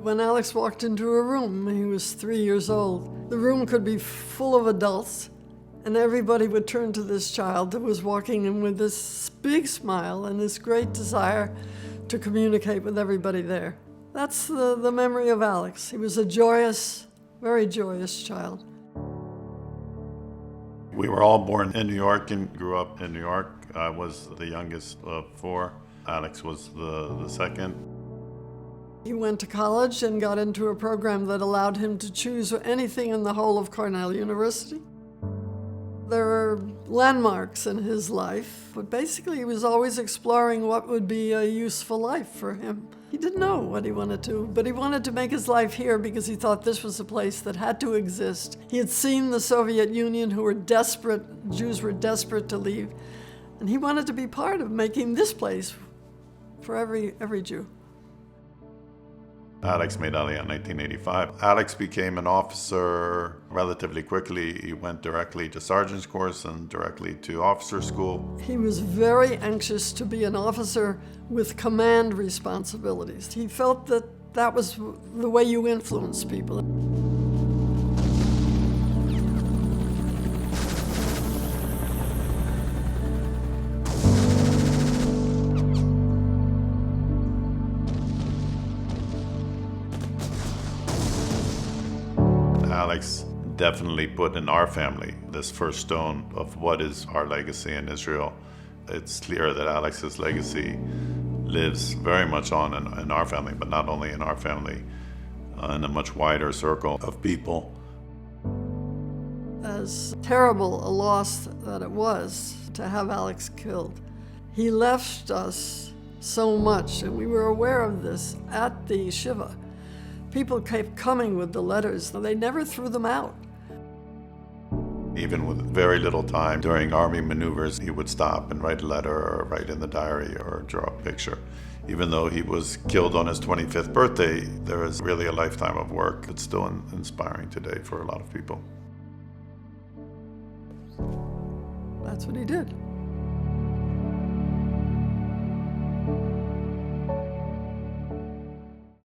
When Alex walked into a room, he was 3 years old. The room could be full of adults, and everybody would turn to this child that was walking in with this big smile and this great desire to communicate with everybody there. That's the memory of Alex. He was a joyous, very joyous child. We were all born in New York and grew up in New York. I was the youngest of four. Alex was the second. He went to college and got into a program that allowed him to choose anything in the whole of Cornell University. There are landmarks in his life, but basically he was always exploring what would be a useful life for him. He didn't know what he wanted to, but he wanted to make his life here because he thought this was a place that had to exist. He had seen the Soviet Union, who were desperate, Jews were desperate to leave, and he wanted to be part of making this place for every Jew. Alex made Aliyah in 1985. Alex became an officer relatively quickly. He went directly to sergeant's course and directly to officer school. He was very anxious to be an officer with command responsibilities. He felt that that was the way you influence people. Alex definitely put in our family this first stone of what is our legacy in Israel. It's clear that Alex's legacy lives very much on in our family, but not only in our family, in a much wider circle of people. As terrible a loss that it was to have Alex killed, he left us so much, and we were aware of this at the Shiva. People kept coming with the letters. They never threw them out. Even with very little time during army maneuvers, he would stop and write a letter or write in the diary or draw a picture. Even though he was killed on his 25th birthday, there is really a lifetime of work. It's still inspiring today for a lot of people. That's what he did.